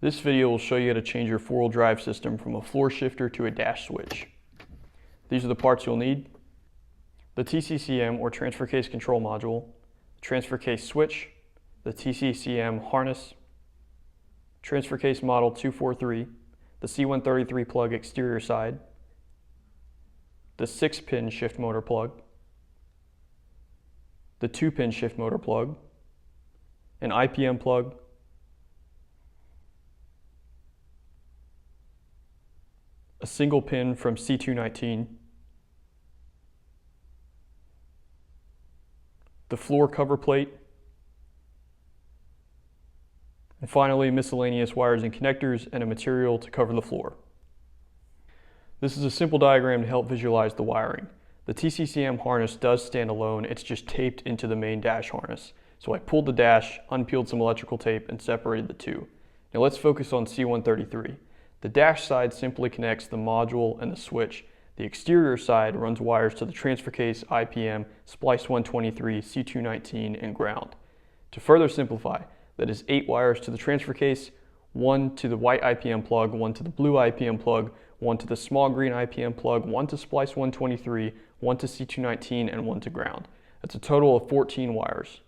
This video will show you how to change your four-wheel drive system from a floor shifter to a dash switch. These are the parts you'll need: the TCCM or transfer case control module, transfer case switch, the TCCM harness, transfer case model 243, the C133 plug exterior side, the 6-pin shift motor plug, the 2-pin shift motor plug, an IPM plug, a single pin from C219, the floor cover plate, and finally miscellaneous wires and connectors and a material to cover the floor. This is a simple diagram to help visualize the wiring. The TCCM harness does stand alone, it's just taped into the main dash harness. So I pulled the dash, unpeeled some electrical tape, and separated the two. Now let's focus on C133. The dash side simply connects the module and the switch. The exterior side runs wires to the transfer case, IPM, splice 123, C219, and ground. To further simplify, that is 8 wires to the transfer case, 1 to the white IPM plug, 1 to the blue IPM plug, 1 to the small green IPM plug, 1 to splice 123, 1 to C219, and 1 to ground. That's a total of 14 wires.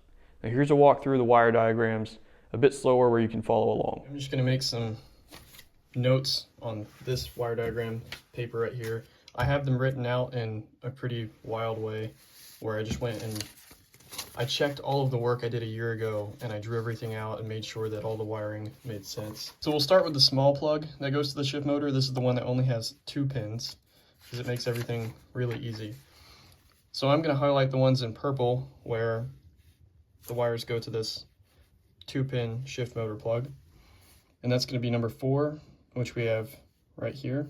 Now here's a walk through the wire diagrams, a bit slower where you can follow along. I'm just going to make some notes on this wire diagram paper right here. I have them written out in a pretty wild way where I just went and I checked all of the work I did a year ago and I drew everything out and made sure that all the wiring made sense. So we'll start with the small plug that goes to the shift motor. This is the one that only has 2 pins because it makes everything really easy. So I'm going to highlight the ones in purple where the wires go to this 2-pin shift motor plug. And that's going to be number 4, which we have right here,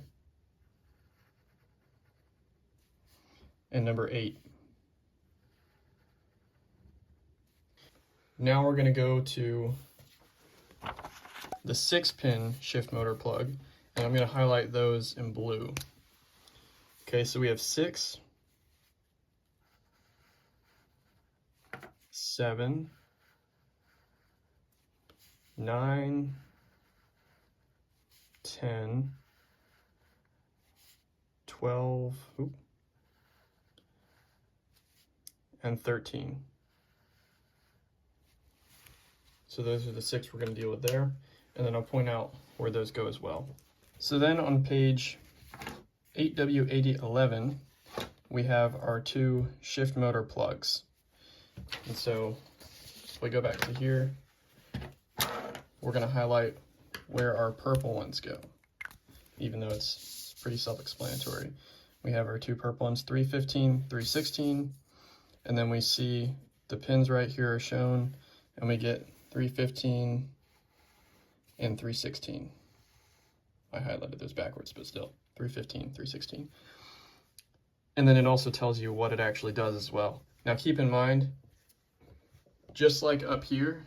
and number 8. Now we're going to go to the 6-pin shift motor plug, and I'm going to highlight those in blue. Okay, so we have 6, 7, 9, 10, 12, and 13. So those are the 6 we're going to deal with there, and then I'll point out where those go as well. So then on page 8W8011, we have our 2 shift motor plugs. And so if we go back to here, we're going to highlight where our purple ones go, even though it's pretty self-explanatory. We have our 2 purple ones, 315, 316, and then we see the pins right here are shown, and we get 315 and 316. I highlighted those backwards, but still, 315, 316. And then it also tells you what it actually does as well. Now keep in mind, just like up here,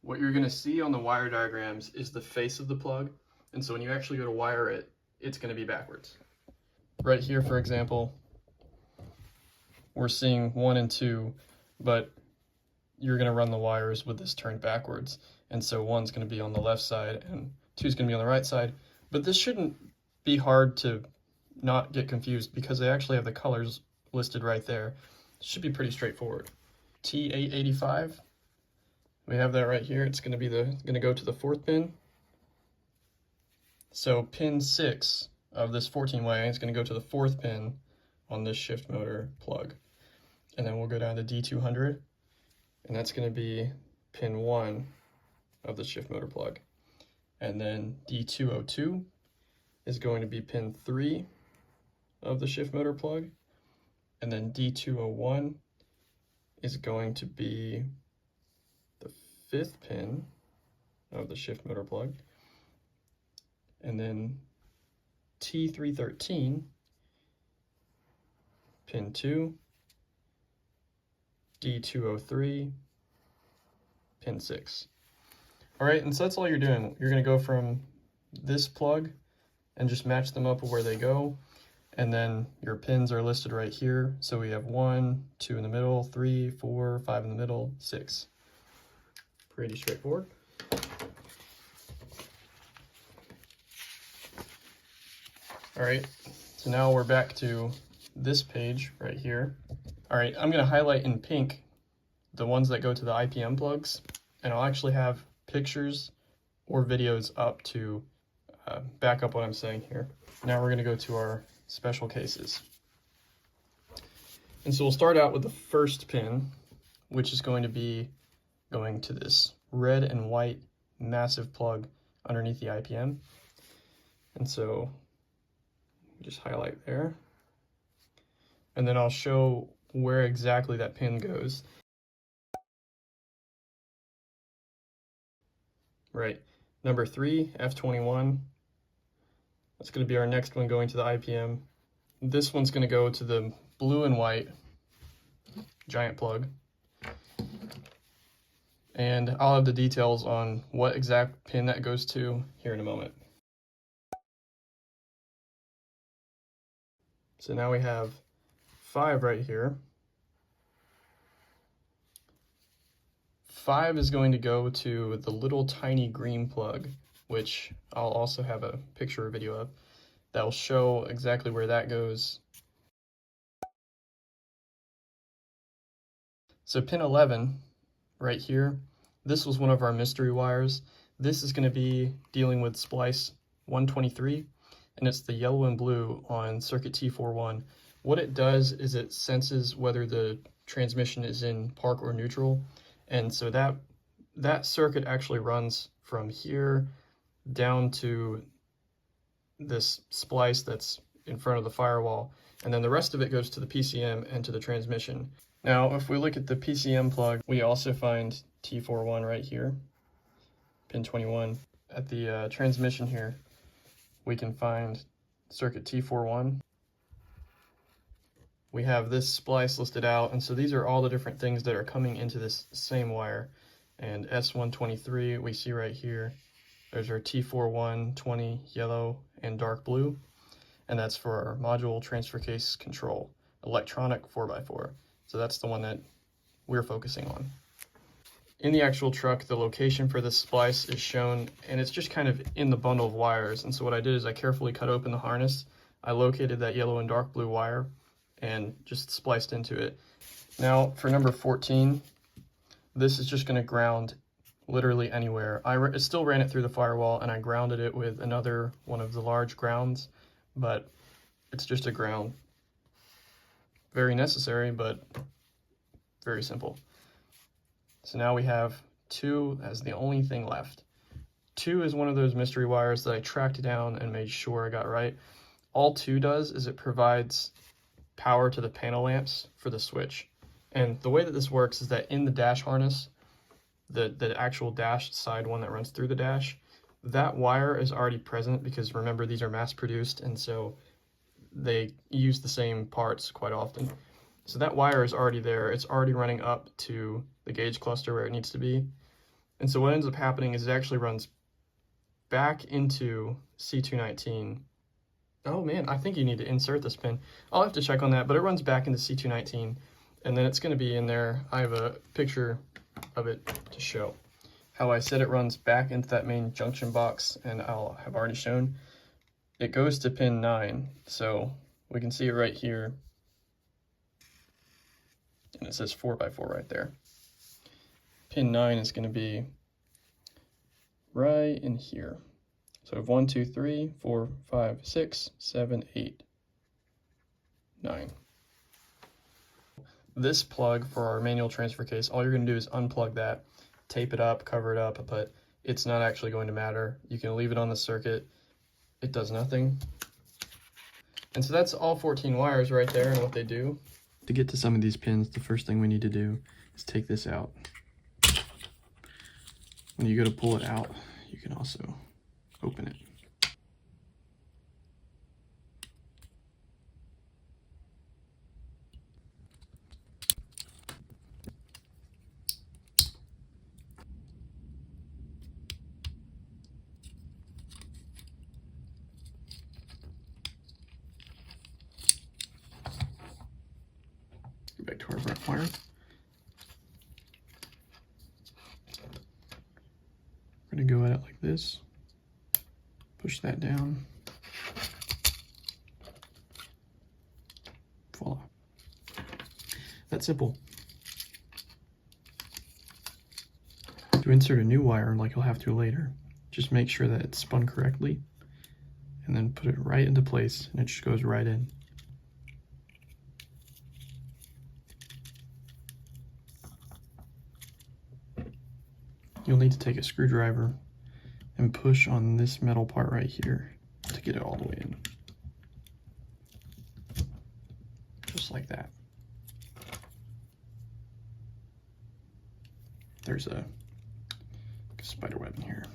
what you're going to see on the wire diagrams is the face of the plug, and so when you actually go to wire it, it's going to be backwards. Right here, for example, we're seeing 1 and 2, but you're going to run the wires with this turned backwards, and so 1's going to be on the left side and 2's going to be on the right side. But this shouldn't be hard to not get confused because they actually have the colors listed right there. It should be pretty straightforward. T885. We have that right here. It's going to go to the 4th pin. So pin 6 of this 14 way is going to go to the 4th pin on this shift motor plug. And then we'll go down to D200, and that's going to be pin 1 of the shift motor plug. And then D202 is going to be pin 3 of the shift motor plug. And then D201 is going to be the 5th pin of the shift motor plug. And then T313, pin 2, D203, pin 6. All right, and so that's all you're doing. You're going to go from this plug and just match them up where they go. And then your pins are listed right here. So we have 1, 2 in the middle, 3, 4, 5 in the middle, 6. Pretty straightforward. All right, so now we're back to this page right here. All right, I'm gonna highlight in pink the ones that go to the IPM plugs, and I'll actually have pictures or videos up to back up what I'm saying here. Now we're gonna go to our special cases. And so we'll start out with the first pin, which is going to be going to this red and white massive plug underneath the IPM. And so just highlight there. And then I'll show where exactly that pin goes. Right, number 3, F21. That's going to be our next one going to the IPM. This one's going to go to the blue and white giant plug. And I'll have the details on what exact pin that goes to here in a moment. So now we have 5 right here. 5 is going to go to the little tiny green plug, which I'll also have a picture or video of, that will show exactly where that goes. So pin 11, right here, this was one of our mystery wires. This is going to be dealing with splice 123, and it's the yellow and blue on circuit T41. What it does is it senses whether the transmission is in park or neutral, and so that circuit actually runs from here down to this splice that's in front of the firewall, and then the rest of it goes to the PCM and to the transmission. Now, if we look at the PCM plug, we also find T41 right here, pin 21. At the transmission here, we can find circuit T41. We have this splice listed out, and so these are all the different things that are coming into this same wire. And S123 we see right here, there's our T41 20 yellow and dark blue, and that's for our module transfer case control, electronic 4x4. So that's the one that we're focusing on. In the actual truck, the location for this splice is shown, and it's just kind of in the bundle of wires. And so what I did is I carefully cut open the harness, I located that yellow and dark blue wire, and just spliced into it. Now for number 14, this is just going to ground literally anywhere. I still ran it through the firewall, and I grounded it with another one of the large grounds, but it's just a ground. Very necessary, but very simple. So now we have 2 as the only thing left. 2 is one of those mystery wires that I tracked down and made sure I got right. All 2 does is it provides power to the panel lamps for the switch. And the way that this works is that in the dash harness, the actual dash side one that runs through the dash, that wire is already present because remember, these are mass produced, and so they use the same parts quite often. So that wire is already there. It's already running up to the gauge cluster where it needs to be. And so what ends up happening is it actually runs back into C219. Oh man, I think you need to insert this pin. I'll have to check on that, but it runs back into C219, and then it's going to be in there. I have a picture of it to show. How I said it runs back into that main junction box, and I'll have already shown. It goes to pin 9, so we can see it right here, and it says 4x4 right there. Pin 9 is going to be right in here. So I have 1, 2, 3, 4, 5, 6, 7, 8, 9. This plug for our manual transfer case, all you're going to do is unplug that, tape it up, cover it up, but it's not actually going to matter. You can leave it on the circuit. It does nothing. And so that's all 14 wires right there and what they do. To get to some of these pins, the first thing we need to do is take this out. When you go to pull it out, you can also open it. Go back to our front wire. We're going to go at it like this. Push that down. Voila. That's simple. To insert a new wire, like you'll have to later, just make sure that it's spun correctly, and then put it right into place, and it just goes right in. You'll need to take a screwdriver and push on this metal part right here to get it all the way in. Just like that. There's a spider web in here.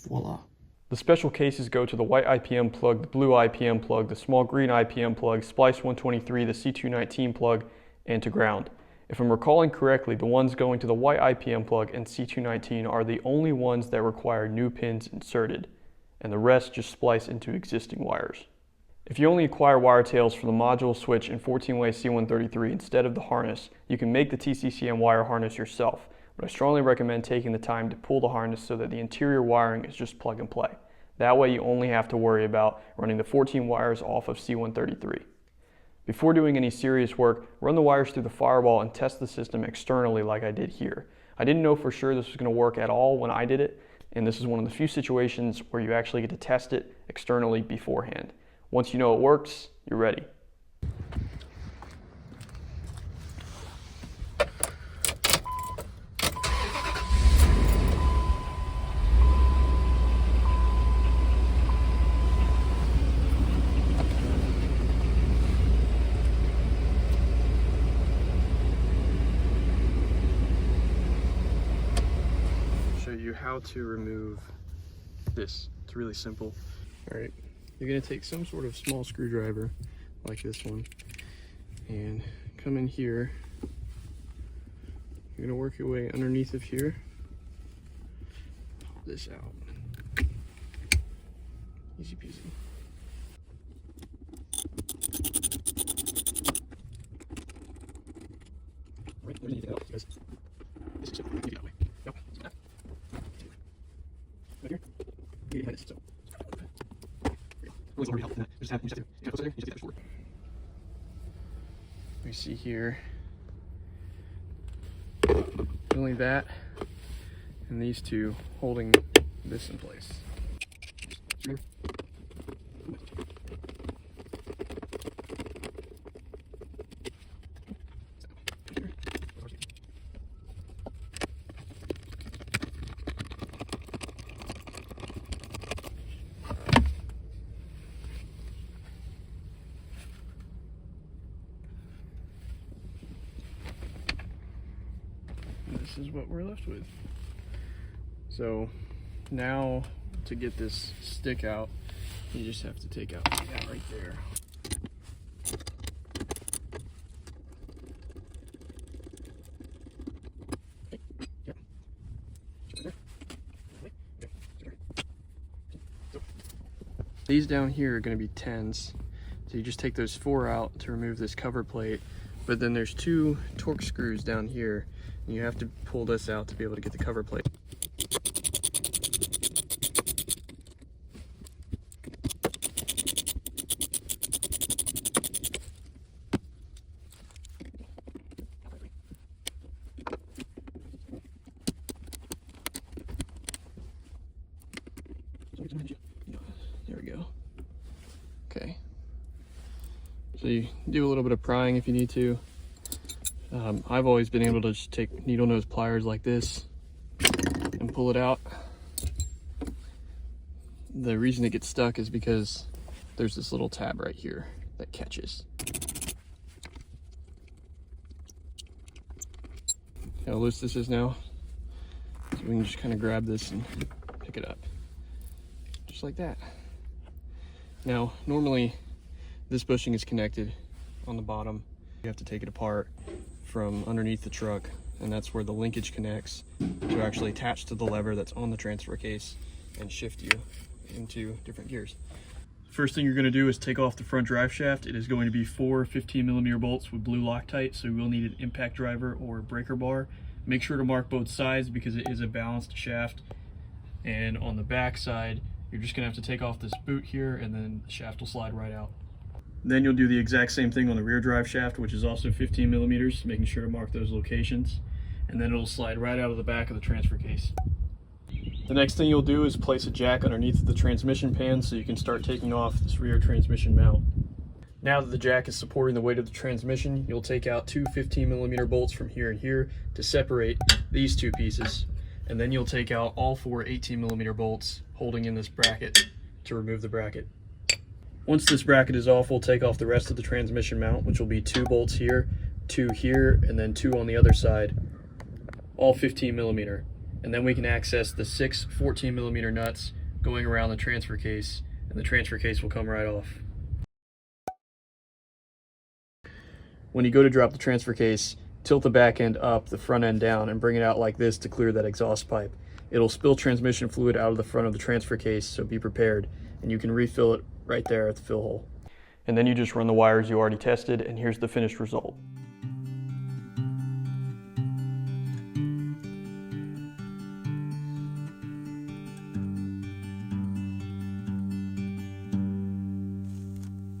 Voila. The special cases go to the white IPM plug, the blue IPM plug, the small green IPM plug, splice 123, the C219 plug, and to ground. If I'm recalling correctly, the ones going to the white IPM plug and C219 are the only ones that require new pins inserted, and the rest just splice into existing wires. If you only acquire wire tails for the module, switch, and 14-way C133 instead of the harness, you can make the TCCM wire harness yourself, but I strongly recommend taking the time to pull the harness so that the interior wiring is just plug and play. That way you only have to worry about running the 14 wires off of C133. Before doing any serious work, run the wires through the firewall and test the system externally like I did here. I didn't know for sure this was going to work at all when I did it, and this is one of the few situations where you actually get to test it externally beforehand. Once you know it works, you're ready. How to remove this. It's really simple. All right, you're gonna take some sort of small screwdriver like this one and come in here. You're gonna work your way underneath of here, pull this out, easy peasy. Right, there's anything else, guys. This is simple. Get it that way. Yep. Right here. You get this, so. Always already helpful in that. You just have to there. You just do that before. We see here only that and these two holding this in place. This is what we're left with. So now to get this stick out, you just have to take out that right there. These down here are going to be 10s. So you just take those 4 out to remove this cover plate, but then there's 2 torque screws down here. And you have to pull this out to be able to get the cover plate. There we go. Okay. So you do a little bit of prying if you need to. I've always been able to just take needle nose pliers like this and pull it out. The reason it gets stuck is because there's this little tab right here that catches. How loose this is now. So we can just kind of grab this and pick it up. Just like that. Now, normally this bushing is connected on the bottom. You have to take it apart from underneath the truck, and that's where the linkage connects to actually attach to the lever that's on the transfer case and shift you into different gears. First thing you're going to do is take off the front drive shaft. It is going to be 4 15mm bolts with blue Loctite, so you will need an impact driver or a breaker bar. Make sure to mark both sides because it is a balanced shaft. And on the back side, you're just going to have to take off this boot here, and then the shaft will slide right out. Then you'll do the exact same thing on the rear drive shaft, which is also 15 millimeters, making sure to mark those locations. And then it'll slide right out of the back of the transfer case. The next thing you'll do is place a jack underneath the transmission pan so you can start taking off this rear transmission mount. Now that the jack is supporting the weight of the transmission, you'll take out two 15 millimeter bolts from here and here to separate these two pieces. And then you'll take out all four 18 millimeter bolts holding in this bracket to remove the bracket. Once this bracket is off, we'll take off the rest of the transmission mount, which will be two bolts here, two here, and then two on the other side, all 15 millimeter. And then we can access the six 14 millimeter nuts going around the transfer case, and the transfer case will come right off. When you go to drop the transfer case, tilt the back end up, the front end down, and bring it out like this to clear that exhaust pipe. It'll spill transmission fluid out of the front of the transfer case, so be prepared, and you can refill it right there at the fill hole. And then you just run the wires you already tested, and here's the finished result.